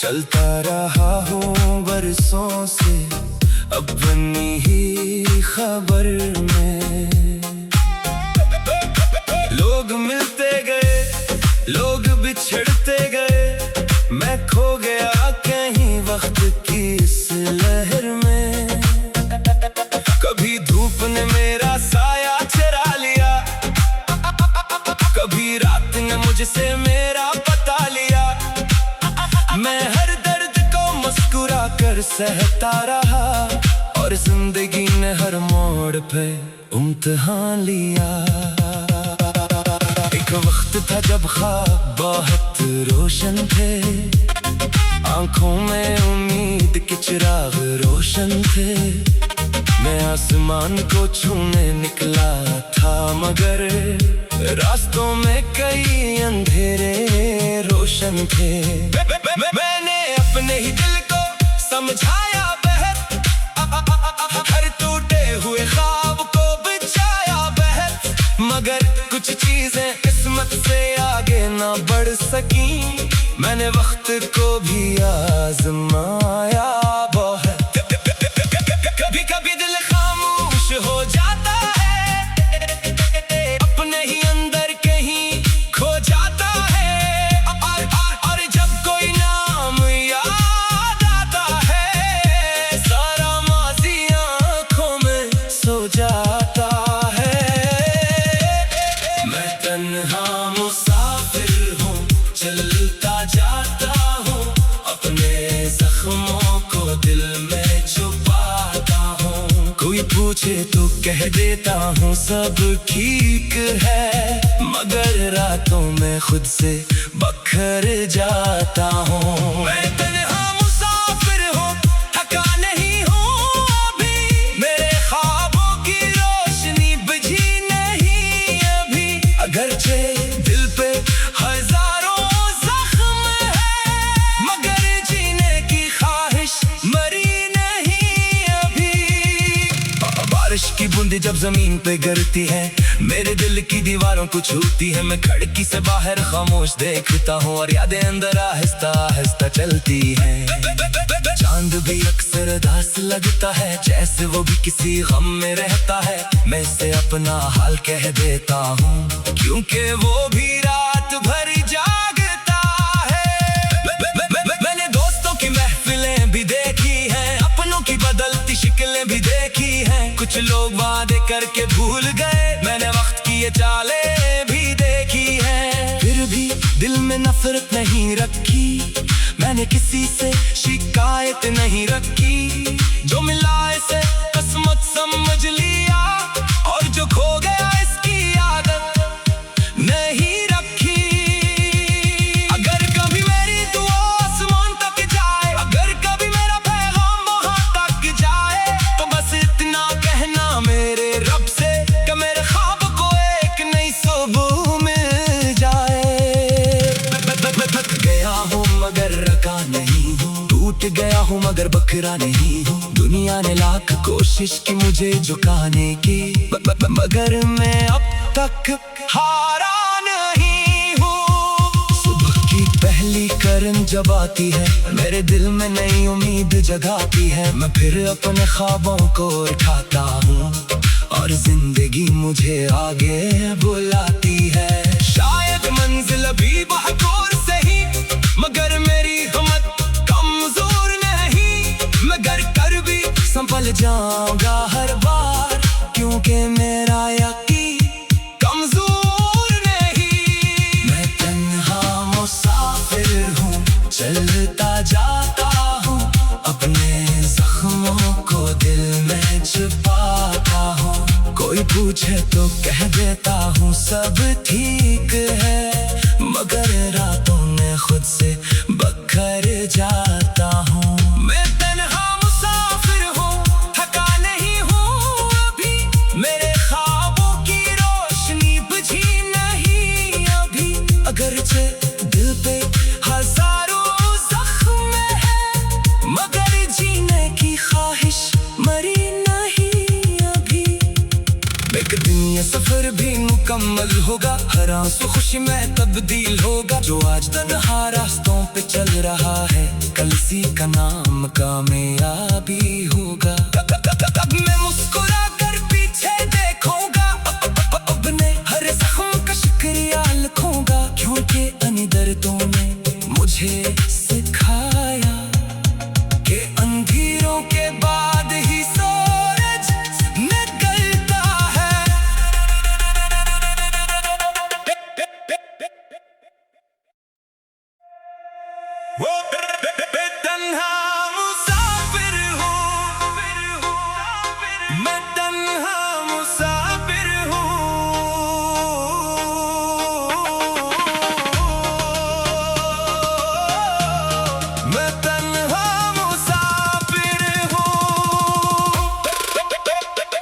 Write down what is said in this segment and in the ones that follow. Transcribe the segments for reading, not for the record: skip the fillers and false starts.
चलता रहा हूँ बरसों से, अब बनी ही खबर में। लोग मिलते गए, लोग बिछड़ते गए, मैं खो गया कहीं वक्त की इस लहर में। कभी धूप ने मेरा साया चुरा लिया, कभी रात ने मुझसे मेरा पता लिया। मैं हर दर्द को मुस्कुरा कर सहता रहा, और जिंदगी ने हर मोड़ पे इम्तिहान लिया। एक वक्त था जब ख्वाब बहुत रोशन थे, आंखों में उम्मीद के चिराग रोशन थे। मैं आसमान को छूने निकला था, मगर रास्तों में कई अंधेरे रोशन थे। मैंने अपने ही दिल को समझाया बहत, हर टूटे हुए ख्वाब को बिछाया बहत। मगर कुछ चीजें किस्मत से आगे ना बढ़ सकी, मैंने वक्त को भी आजमाया बहुत। कभी कभी दिल खामोश हो जाता है, अपने ही अंदर कहीं खो जाता है। और जब कोई नाम याद आता है, सारा माज़ी आँखों में सो जाता है। मैं तन्हा मुसाफिर हूँ, चलता जाता हूँ, अपने जख्मों को दिल में छुपाता हूँ। कोई पूछे तो कह देता हूँ सब ठीक है, मगर रातों में खुद से बखर जाता हूँ। मैं तन्हा मुसाफिर हूँ, थका नहीं हूँ अभी, मेरे ख्वाबों की रोशनी बुझी नहीं अभी। अगरचे दिल पे हजारों जख्म है, मगर जीने की ख्वाहिश मरी नहीं अभी। बारिश की बूंदें जब जमीन पे गिरती है, मेरे दिल की दीवारों को छूती है। मैं खिड़की से बाहर खामोश देखता हूँ, और यादें अंदर आहिस्ता आहिस्ता चलती हैं। चांद भी अक्सर उदास लगता है, जैसे वो भी किसी गम में रहता है। मैं इसे अपना हाल कह देता हूँ, क्योंकि वो भी रात भर जागता है। मैंने दोस्तों की महफिलें भी देखी हैं, अपनों की बदलती शिकलें भी देखी हैं। कुछ लोग वादे करके भूल गए, मैंने वक्त की ये चालें भी देखी हैं। फिर भी दिल में नफरत नहीं रखी, मैंने किसी से शिकायत नहीं रखी। जो मिला इसे किस्मत समझ लिया, और जो खो गया इसकी आदत नहीं रखी। अगर कभी मेरी दुआ आसमान तक जाए, अगर कभी मेरा पैगाम वहां तक जाए, तो बस इतना कहना मेरे रब से कि मेरे ख्वाब को एक नई सुबह मिल जाए। थक गया हूँ मगर रका नहीं हूँ, टूट गया हूँ मगर बकरा नहीं हूँ। दुनिया ने लाख कोशिश की मुझे झुकाने की, मगर मैं अब तक हारा नहीं हूँ। सुबह की पहली किरण जब आती है, मेरे दिल में नई उम्मीद जगाती है। मैं फिर अपने ख्वाबों को उठाता हूँ, और जिंदगी मुझे आगे बुलाती है। शायद मंजिल अभी बहुत दूर सही, मगर मेरी हिम्मत कमजोर नहीं। मगर कर भी संभल जाऊंगा हर बार, क्योंकि मेरा यकीन कमजोर नहीं। मैं तन्हा मुसाफिर हूँ, चलता जाता हूँ, अपने जख्मों को दिल में छुपाता हूँ। कोई पूछे तो कह देता हूँ सब ठीक है, मगर रातों में खुद से बखर जाता हूँ। मैं तन्हा मुसाफिर हूँ, थका नहीं हूँ अभी, मेरे ख्वाबों की रोशनी बुझी नहीं अभी। अगरचे दिल पे हजारों जख्म है, मगर जीने की ख्वाहिश मरी नहीं अभी। एक दिन ये सफर भी मुकम्मल होगा, हर आंसू खुशी में तब्दील होगा। जो आज तन्हा रास्तों पे चल रहा है, कल सी का नाम कामयाबी होगा। मैं मुस्कुरा कर पीछे देखूंगा, अपने हर जख्म का शुक्रिया लिखूंगा, क्योंकि अन दर्दों ने मुझे सिखाया कि अंधेरों के बाद ही सूरज निकलता है। वो तन्हा मुसाफिर हूँ, मैं तन्हा मुसाफिर हूँ। मैं तन्हा मुसाफिर हूँ।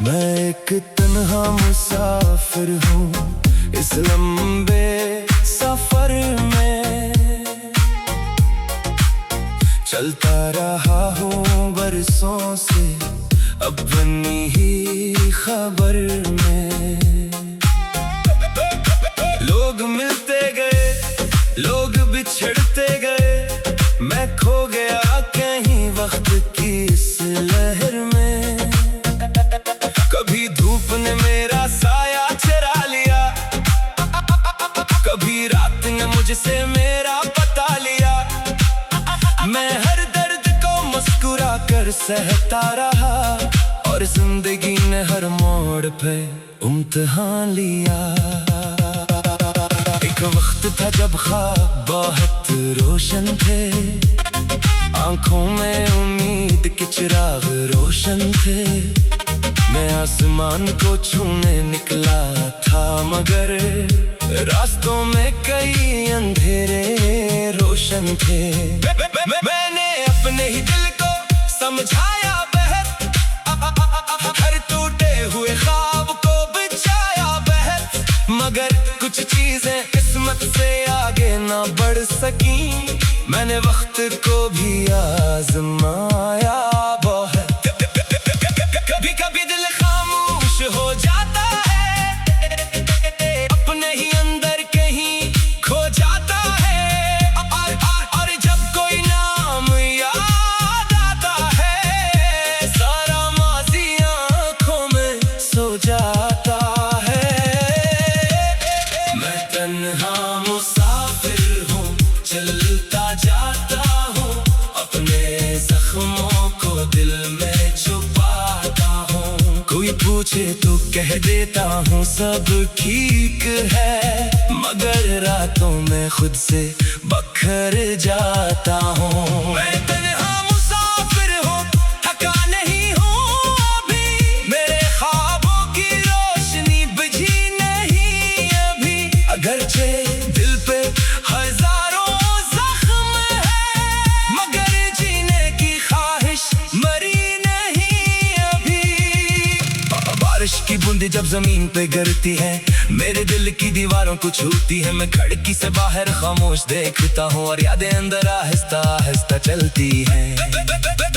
मैं एक तन्हा मुसाफिर हूँ इस लंबे सफर में। चलता रहा हूँ बरसों से अपनी ही खबर में। लोग मिलते गए, लोग बिछड़ते गए, मैं खो गया कहीं वक्त की इस लहर में। कभी धूप ने मेरा साया चुरा लिया, कभी रात ने मुझसे मेरा पता लिया। मैं हर दर्द को मुस्कुरा कर सहता रहा, और जिंदगी ने हर मोड़ पे इम्तिहान लिया। एक वक्त था जब ख्वाब बहुत रोशन थे, आंखों में उम्मीद के चिराग रोशन थे। मैं आसमान को छूने निकला था, मगर रास्तों में कई अंधेरे रोशन थे। मैंने अपने ही दिल को समझाया बहत, हर टूटे हुए ख्वाब को बिछाया बहत, मगर कुछ चीजें किस्मत से आगे ना बढ़ सकी। मैंने वक्त को भी आजमाया बहुत। कभी कभी दिल खामोश हो जाता है, अपने ही अंदर कहीं खो जाता है, और जब कोई नाम याद आता है, सारा माज़ी आँखों में सो जाता है। मैं तन्हा मुसाफिर हूँ, चलता जाता हूँ, अपने जख्मों को दिल में छुपाता हूँ। कोई पूछे तो कह देता हूँ सब ठीक है, मगर रातों में खुद से बखर जाता हूँ। मैं तन्हा मुसाफिर हूँ, थका नहीं हूँ अभी, मेरे ख्वाबों की रोशनी बुझी नहीं अभी। अगरचे दिल पे हजारों जख्म है, मगर जीने की ख्वाहिश मरी नहीं अभी। बारिश की बूंदें जब जमीन पे गिरती है, मेरे दिल की दीवारों को छूती है। मैं खिड़की से बाहर खामोश देखता हूँ, और यादें अंदर आहिस्ता आहिस्ता चलती हैं।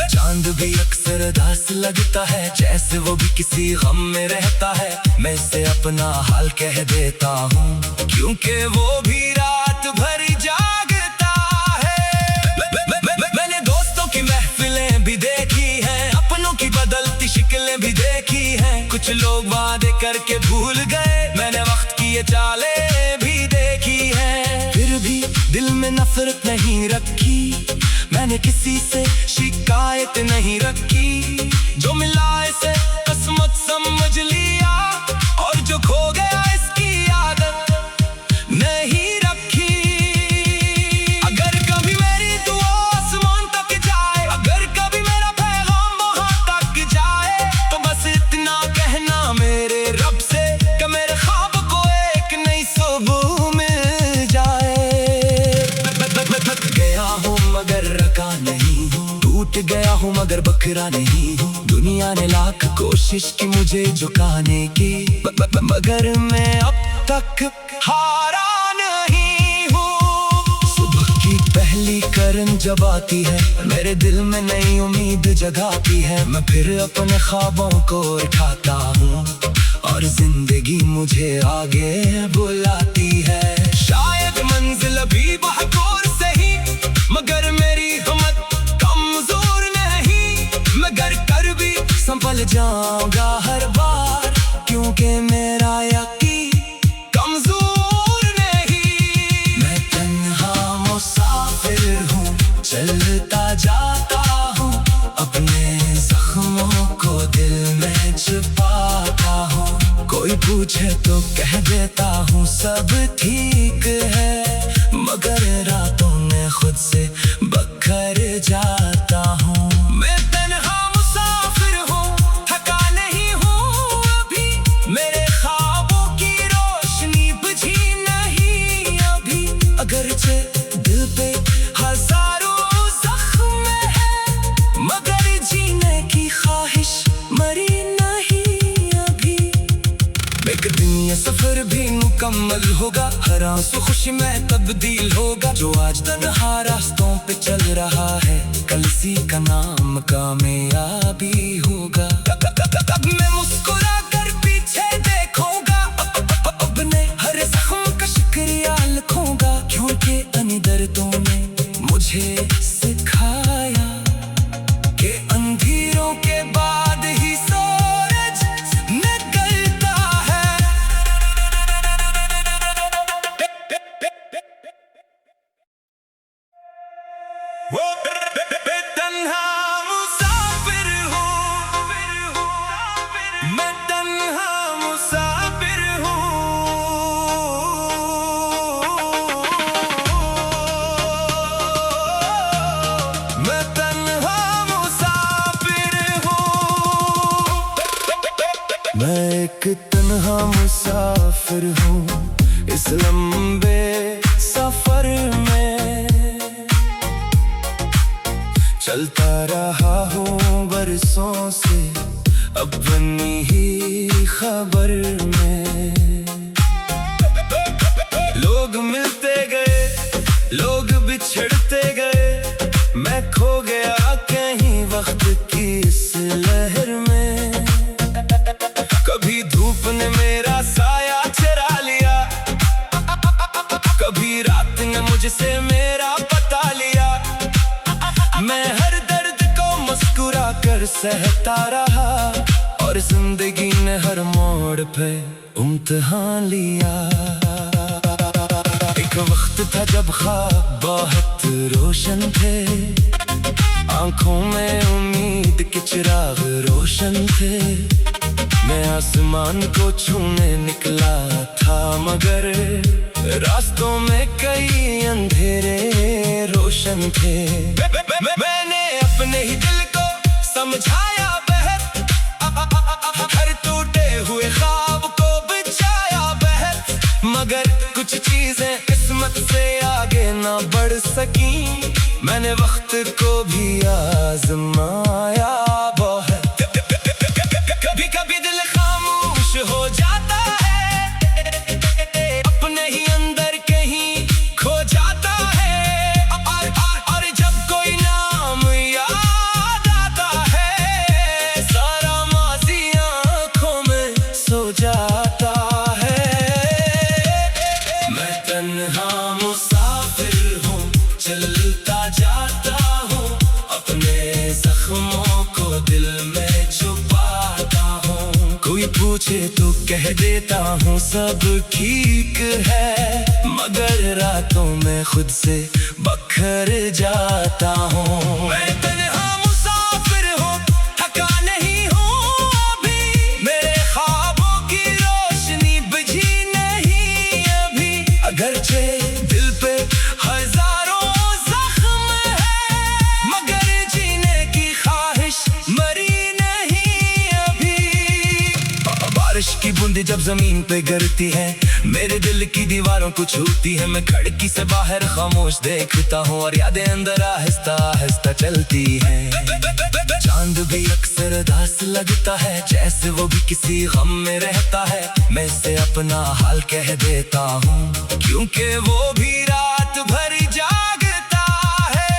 चांद भी अक्सर उदास लगता है, जैसे वो भी किसी गम में रहता है। मैं इसे अपना हाल कह देता हूँ, क्योंकि वो भी रात भर जागता है। मैंने दोस्तों की महफिलें भी देखी हैं, अपनों की बदलती शिकलें भी देखी हैं। कुछ लोग वादे करके भूल गए, मैंने वक्त की ये चालें भी देखी हैं। फिर भी दिल में नफरत नहीं रखी, मैंने किसी से शिकायत नहीं रखी। जो मिला इसे किस्मत समझ लिया, और जो खो गया इसकी आदत नहीं रखी। अगर कभी मेरी दुआ आसमान तक जाए, अगर कभी मेरा पैगाम वहां तक जाए, तो बस इतना कहना मेरे रब से कि मेरे ख्वाब को एक नई सुबह मिल जाए। मैं थक गया हूँ मगर रका नहीं हूँ, टूट गया हूँ मगर बखरा नहीं हूँ। दुनिया ने लाख कोशिश की मुझे झुकाने की, मगर मैं अब तक हारा नहीं हूँ। सुबह की पहली करन जब आती है, मेरे दिल में नई उम्मीद जगाती है। मैं फिर अपने ख्वाबों को उठाता हूँ, और जिंदगी मुझे आगे बुलाती है। पूछे तो कह देता हूँ सब ठीक है, मगर रातों में खुद से बखर जाता हूँ। मैं तन्हा मुसाफिर हूँ, थका नहीं हूँ अभी, मेरे ख्वाबों की रोशनी बुझी नहीं अभी। अगरचे दिल पे हजारों जख्म है, मगर जीने की ख्वाहिश मरी नहीं अभी। एक दिन ये सफर भी मुकम्मल होगा, हर आंसू खुशी में तब्दील होगा। जो आज तन्हा रास्तों पे चल रहा है, कल इसी का नाम कामयाबी होगा। तब मैं मुस्कुरा कर पीछे देखूंगा, अपने हर जख्म का शुक्रिया लिखूंगा, क्योंकि अन्य दर्दों ने मुझे सिखाया कि अंधेरों के बाद ही सूरज निकलता है। वो तन्हा मुसाफिर हूँ, मैं तन्हा मुसाफिर हूँ। मैं तन्हा मुसाफिर हूँ। मैं एक तन्हा मुसाफिर हूँ इस लंबे सफर में। चलता रहा हूँ बरसों से अपनी ही खबर में। लोग मिलते गए, लोग बिछड़ते गए, मैं खो गया कहीं वक्त की इस लहर में। कभी धूप ने मेरा साया चुरा लिया, कभी रात ने मुझसे मेरा पता लिया। मैं हर दर्द को मुस्कुरा कर सहता रहा, और जिंदगी ने हर मोड़ पे इम्तिहान लिया। एक वक्त था जब ख्वाब बहुत रोशन थे, आंखों में उम्मीद के चिराग रोशन थे। मैं आसमान को छूने निकला था, मगर रास्तों में कई अंधेरे रोशन थे। मैंने अपने ही दिल को समझाया बहत, हर टूटे हुए ख्वाब को बचाया बहत, मगर कुछ चीजें किस्मत से आगे ना बढ़ सकी। मैंने वक्त को भी आजमाया बहुत। कभी कभी दिल खामोश हो जाता है, अपने ही अंदर कहीं खो जाता है, और जब कोई नाम याद आता है, सारा माज़ी आँखों में सो जाता है। मैं तन्हा मुसाफिर हूँ, चलता जाता हूँ, अपने जख्मों को दिल में छुपाता हूँ। कोई पूछे तो कह देता हूँ सब ठीक है, मगर रातों में खुद से बखर जाता हूँ। मैं तन्हा मुसाफिर हूँ, थका नहीं हूँ अभी, मेरे ख्वाबों की रोशनी बुझी नहीं अभी। अगरचे दिल पे हजारों जख्म है, मगर जीने की ख्वाहिश मरी नहीं अभी। बारिश की बूंदें जब जमीन पे गिरती है, मेरे दिल की दीवारों को छूती है। मैं खिड़की से बाहर खामोश देखता हूँ, और यादें अंदर आहिस्ता आहिस्ता चलती हैं। चांद भी अक्सर उदास लगता है, जैसे वो भी किसी गम में रहता है। मैं इसे अपना हाल कह देता हूँ, क्योंकि वो भी रात भर जागता है।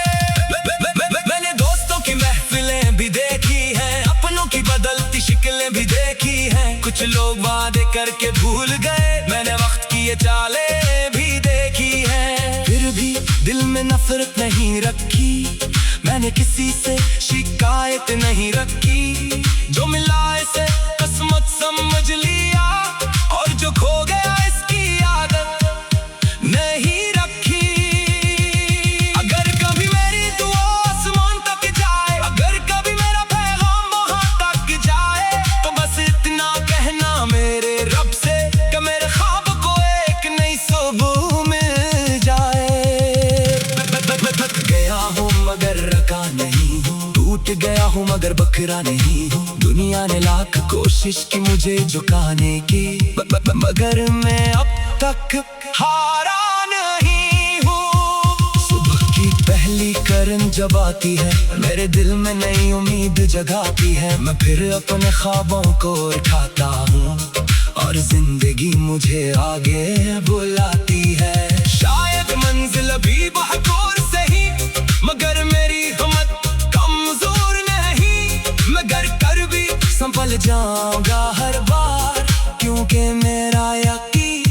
मैंने दोस्तों की महफिलें भी देखी हैं, अपनों की बदलती शिकलें भी देखी हैं। कुछ लोग वादे करके भूल गए, मैंने वक्त की ये चालें भी देखी हैं। फिर भी दिल में नफरत नहीं रखी, मैंने किसी से शिकायत नहीं रखी। जो मिला इसे किस्मत समझ लिया, और जो खो गया इसकी आदत नहीं रखी। अगर कभी मेरी दुआ आसमान तक जाए, अगर कभी मेरा पैगाम वहां तक जाए, तो बस इतना कहना मेरे रब से थका नहीं हूँ, टूट गया हूँ मगर बखरा नहीं हूँ। दुनिया ने लाख कोशिश की मुझे झुकाने की, मगर मैं अब तक हारा नहीं हूँ। सुबह की पहली किरण जब आती है, मेरे दिल में नई उम्मीद जगाती है। मैं फिर अपने ख्वाबों को उठाता हूँ और जिंदगी मुझे आगे बुलाती है। शायद मंजिल अभी बहुत दूर सही, मगर मेरी हिम्मत कमजोर नहीं। मैं गर कर भी संभल जाऊंगा हर बार, क्योंकि मेरा यकीन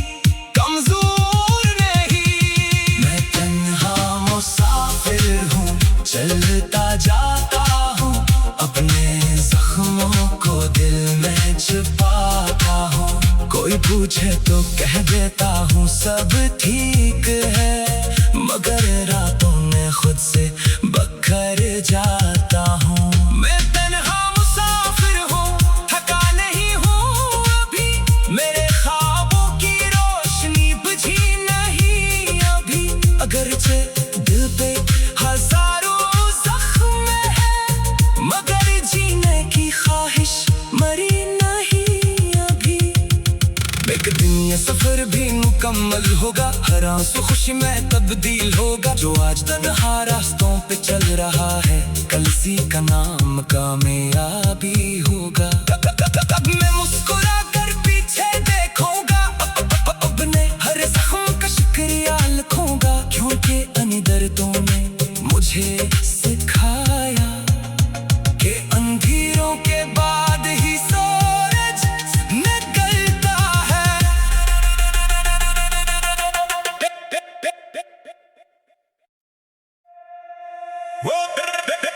कमजोर नहीं। मैं तन्हा मुसाफिर हूँ, चलता जाता हूँ, अपने जख्मों को दिल में छिपाता हूँ। कोई पूछे तो कह देता हूँ सब ठीक है, मगर रातों में खुद से बखर जाता हूँ। मैं तन्हा मुसाफिर हूँ, थका नहीं हूँ अभी, मेरे ख्वाबों की रोशनी बुझी नहीं अभी। अगरचे दिल पे हजारों जख्म है, मगर जीने की ख्वाहिश मरी नहीं अभी। एक दिन ये सफर भी मुकम्मल होगा, हर आंसू खुशी में तब्दील होगा। जो आज तन्हा रास्तों पे चल रहा है, कल सी का नाम कामयाबी होगा। तब मैं मुस्कुरा कर पीछे देखूंगा, अपने हर जख्म का शुक्रिया लिखूंगा, क्योंकि अन्य दर्दों ने मुझे सिखाया कि अंधेरों के बाद ही सूरज निकलता है।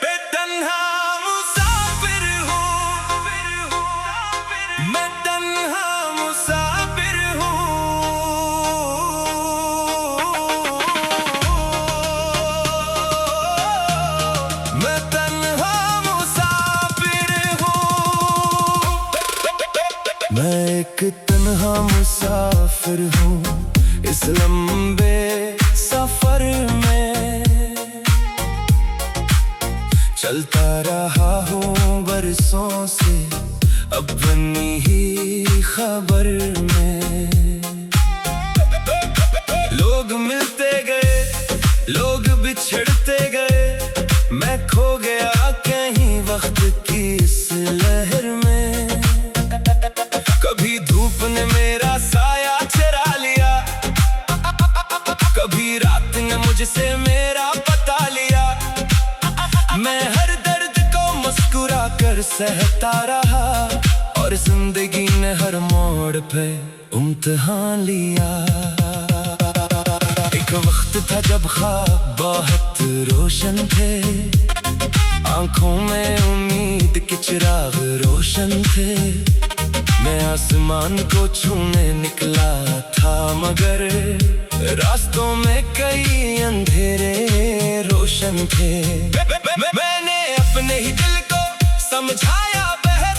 मैं तन्हा मुसाफिर हूँ, मैं तन्हा मुसाफिर हूँ। मैं तन्हा मुसाफिर हूँ। मैं एक तन्हा मुसाफिर हूँ इस लंबे सफर में। चलता रहा हूँ बरसों से अपनी ही खबर में। लोग मिलते गए, लोग बिछड़ते गए, मैं खो गया कहीं वक्त की इस लहर में। कभी धूप ने मेरा साया चुरा लिया, कभी रात ने मुझसे मेरा पता लिया। मैं हर दर्द को मुस्कुरा कर सहता रहा, और जिंदगी ने हर मोड़ पे इम्तिहान लिया। एक वक्त था जब ख्वाब बहुत रोशन थे, आंखों में उम्मीद के चिराग रोशन थे। मैं आसमान को छूने निकला था, मगर रास्तों में कई अंधेरे रोशन थे। मैंने अपने ही दिल को समझाया बहत,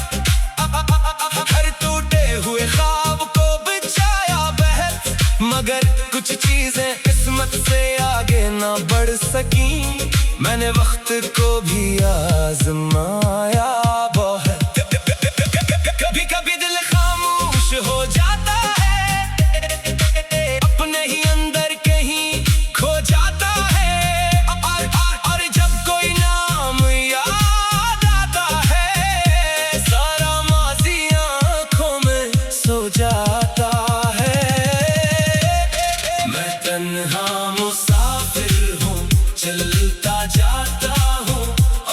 हर टूटे हुए ख्वाब को बचाया बहत, मगर कुछ चीजें किस्मत से आगे ना बढ़ सकी। मैंने वक्त को भी आजमाया बहुत। कभी कभी दिल खामोश हो जाता है, अपने ही अंदर कहीं खो जाता है, और जब कोई नाम याद आता है, सारा माज़ी आँखों में सो जाता है। मैं तन्हा मुसाफिर हूँ, चलता जाता हूँ,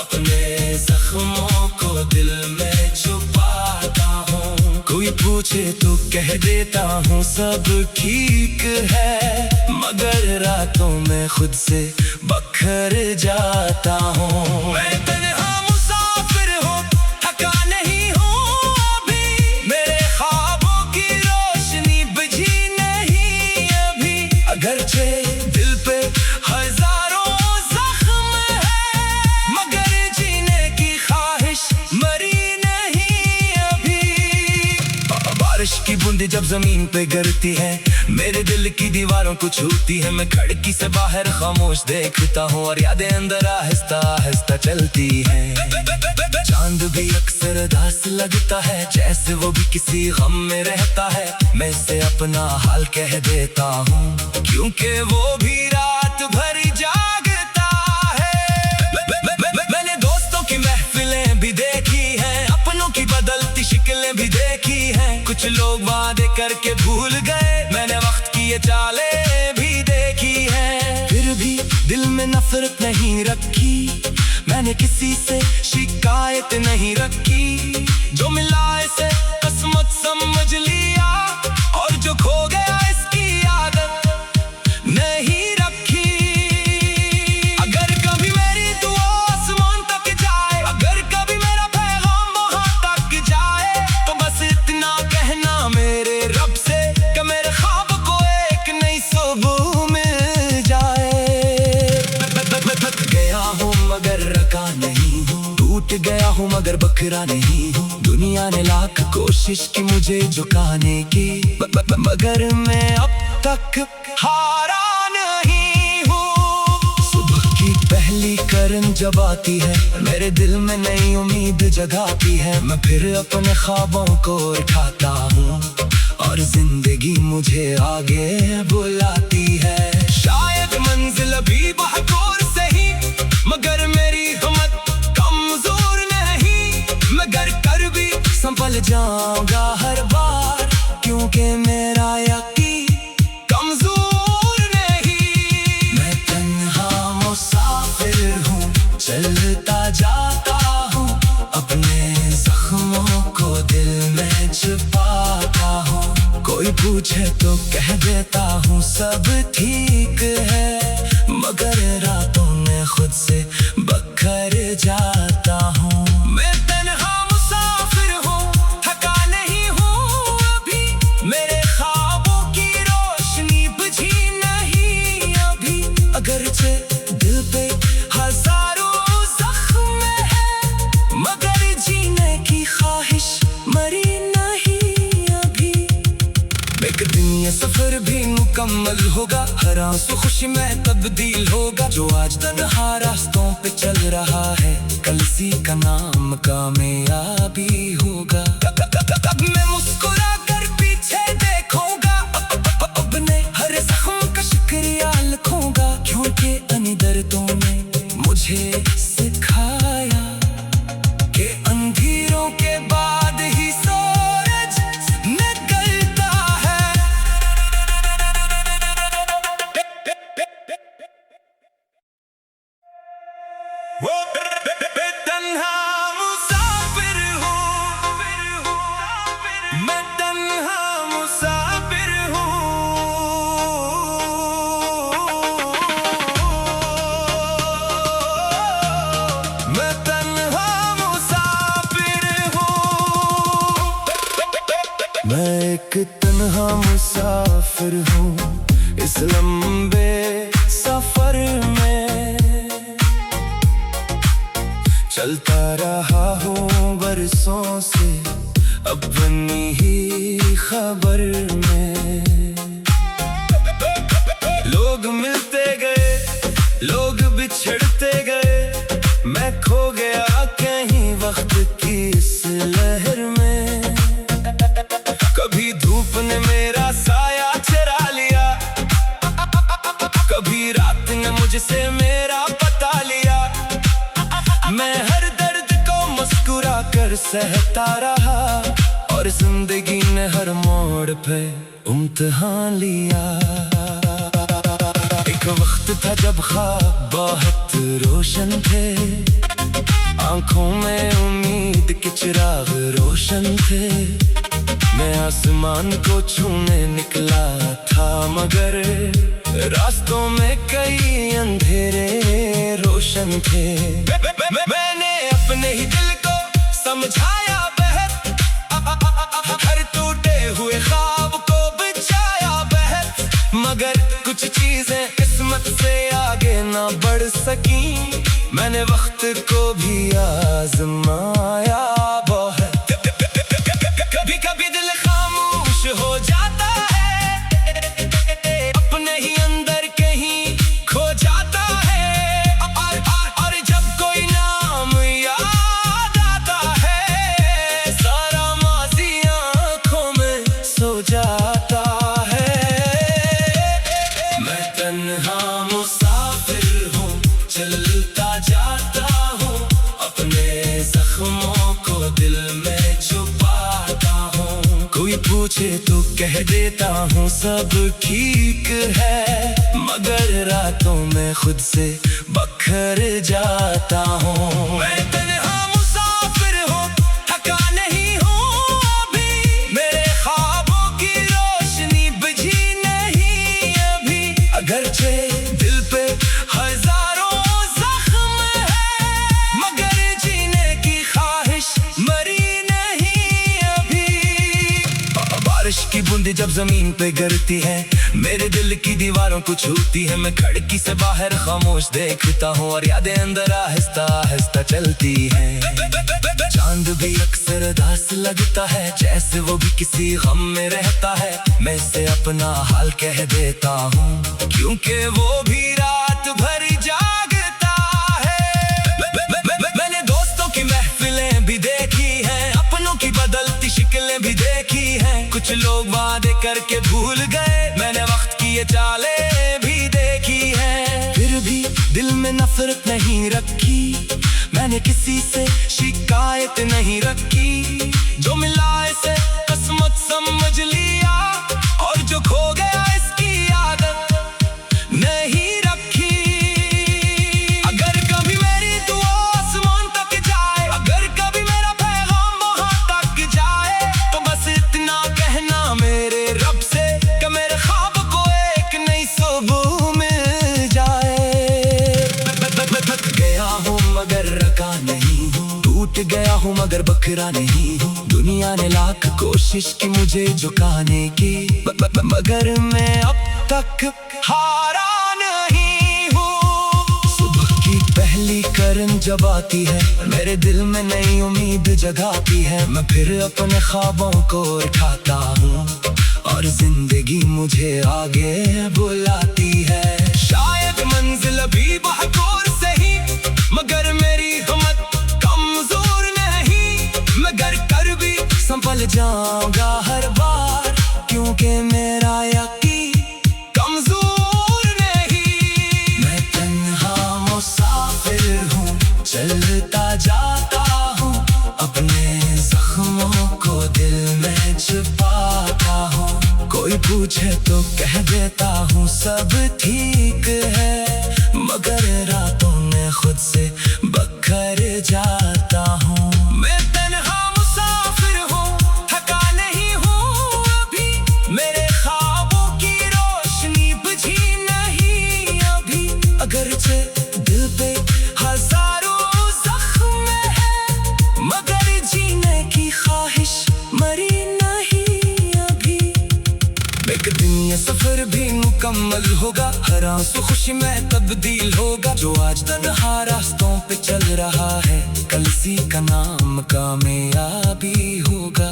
अपने जख्मों को दिल में छुपाता हूँ। कोई पूछे तो कह देता हूँ सब ठीक है, मगर रातों में खुद से बखर जाता हूँ। मैं तन्हा मुसाफिर हूँ, थका नहीं हूँ अभी, मेरे ख्वाबों की रोशनी बुझी नहीं अभी। अगरचे दिल पे हजारों जख्म है, मगर जीने की ख्वाहिश मरी नहीं अभी। बारिश की बूंदें जब जमीन पे गिरती है, मेरे दिल की दीवारों को छूती है, मैं खिड़की से बाहर खामोश देखता हूँ और यादें अंदर आहिस्ता आहिस्ता चलती हैं। चांद भी अक्सर उदास लगता है, जैसे वो भी किसी गम में रहता है। मैं इसे अपना हाल कह देता हूँ, क्योंकि वो भी रात भर जागता है। मैंने दोस्तों की महफिलें भी देखी हैं, अपनों की बदलती शिकलें भी देखी हैं। कुछ लोग वादे करके भूल गए, मैंने वक्त की ये चालें भी देखी हैं। फिर भी दिल में नफरत नहीं रखी, मैंने किसी से शिकायत नहीं रखी। जो मिला इसे किस्मत समझ लिया, और जो खो गया इसकी आदत नहीं रखी। अगर कभी मेरी दुआ आसमान तक जाए, अगर कभी मेरा पैगाम वहां तक जाए, तो बस इतना कहना मेरे रब से कि मेरे ख्वाब को एक नई सुबह मिल जाए। थक गया हूँ मगर रका नहीं हूँ, टूट गया हूँ मगर बकरा नहीं हूँ। दुनिया ने लाख कोशिश की मुझे झुकाने की, मगर मैं अब तक हारा नहीं हूँ। सुबह की पहली किरण जब आती है, मेरे दिल में नई उम्मीद जगाती है। मैं फिर अपने ख्वाबों को उठाता हूँ और जिंदगी मुझे आगे बुलाती है। शायद मंजिल अभी बहुत दूर सही, मगर मेरी हिम्मत कमजोर नहीं। मगर कर भी संभल जाऊंगा हर बार, क्योंकि मेरा यकीन कमजोर नहीं। मैं तन्हा मुसाफिर हूँ, चलता जाता हूँ, अपने जख्मों को दिल में छुपाता हूँ। कोई पूछे तो कह देता हूँ सब ठीक है, मगर रातों में खुद से बखर जाता हूँ। मैं तन्हा मुसाफिर हूँ, थका नहीं हूँ अभी, मेरे ख्वाबों की रोशनी बुझी नहीं अभी। अगरचे दिल पे हजारों जख्म है, मगर जीने की ख्वाहिश मरी नहीं अभी। एक दिन ये सफर भी मुकम्मल होगा, हर आंसू खुशी में तब्दील होगा। जो आज तन्हा रास्तों पे चल रहा है, कल सी का नाम कामयाबी होगा। तब मैं मुस्कुरा कर पीछे देखूंगा, अपने हर जख्म का शुक्रिया लिखूंगा, क्योंकि अन्य दर्दों ने मुझे सिखाया कि अंधेरों के बाद ही सूरज निकलता है। तन्हा मुसाफिर हूँ, मैं तन्हा मुसाफिर हूँ। मैं तन्हा मुसाफिर हूँ। मैं एक तन्हा मुसाफिर हूँ इस लंबे सफर में। चलता रहा हूँ बरसों से अपनी ही खबर में। लोग मिलते गए, लोग बिछड़ते गए, मैं खो गया कहीं वक्त की इस लहर में। कभी धूप ने मेरा साया चरा लिया, कभी रात ने मुझसे मेरा पता लिया। मैं हर दर्द को मुस्कुरा कर सहता रहा, और जिंदगी ने हर मोड़ पे इम्तिहान लिया। एक वक्त था जब ख्वाब बहुत रोशन थे, आंखों में उम्मीद के चिराग रोशन थे। मैं आसमान को छूने निकला था, मगर रास्तों में कई अंधेरे रोशन थे। मैंने अपने ही दिल को समझाया बहत, हर टूटे हुए ख्वाब को बचाया बहत। मगर कुछ चीजें किस्मत से आगे ना बढ़ सकी, मैंने वक्त को भी आजमाया बहुत। कभी कभी दिल खामोश हो जाता है, पूछे तो कह देता हूँ सब ठीक है, मगर रातों में खुद से बखर जाता हूँ। मैं तन्हा मुसाफिर हूँ, थका नहीं हूँ अभी, मेरे ख्वाबों की रोशनी बुझी नहीं अभी। अगरचे दिल पे हजारों जख्म है, मगर जीने की ख्वाहिश मरी नहीं अभी। बारिश की बूंदें जब जमीन पे गिरती है, मेरे दिल की दीवारों को छूती है। मैं खिड़की से बाहर खामोश देखता हूँ और यादें अंदर आहिस्ता आहिस्ता चलती हैं। चांद भी अक्सर उदास लगता है, जैसे वो भी किसी गम में रहता है। मैं इसे अपना हाल कह देता हूँ, क्योंकि वो भी रात भर जागता है। मैंने दोस्तों की महफिलें भी देखी हैं, अपनों की बदलती शिकलें भी देखी हैं। कुछ लोग वादे करके भूल गए, मैंने वक्त की ये चालें भी देखी हैं। फिर भी दिल में नफरत नहीं रखी, मैंने किसी से शिकायत नहीं रखी। जो मिला इसे किस्मत समझ लिया, और जो खो गया इसकी आदत नहीं रखी। अगर कभी मेरी दुआ आसमान तक जाए, अगर कभी मेरा पैगाम वहां तक जाए, तो बस इतना कहना मेरे रब से कि मेरे ख्वाब को एक नई सुबह मिल जाए। गया हूँ मगर रखा नहीं हूँ, टूट गया हूँ मगर बखरा नहीं हूँ। दुनिया ने लाख कोशिश की मुझे झुकाने की, मगर मैं अब तक हारा नहीं हूँ। सुबह की पहली किरण जब आती है, मेरे दिल में नई उम्मीद जगाती है। मैं फिर अपने ख्वाबों को उठाता हूँ और जिंदगी मुझे आगे बुलाती है। शायद मंजिल अभी बहुत दूर सही, मगर मेरी हिम्मत कमजोर नहीं। मगर कर भी संभल जाऊंगा हर बार, क्योंकि मेरा यकीन कमजोर नहीं। मैं तन्हा मुसाफिर हूँ, चलता जाता हूँ, अपने जख्मों को दिल में छुपाता हूँ। कोई पूछे तो कह देता हूँ सब ठीक है, मगर रातों में खुद से बखर जाता हूँ। मैं तन्हा मुसाफिर हूँ, थका नहीं हूँ अभी, मेरे ख्वाबों की रोशनी बुझी नहीं अभी। अगरचे दिल पे हजारों जख्म है, मगर जीने की ख्वाहिश मरी नहीं अभी। एक दिन ये सफर भी मुकम्मल होगा, हर आंसू खुशी में तब्दील होगा। जो आज तन्हा रास्तों पे चल रहा है, कल इसी का नाम कामयाबी होगा।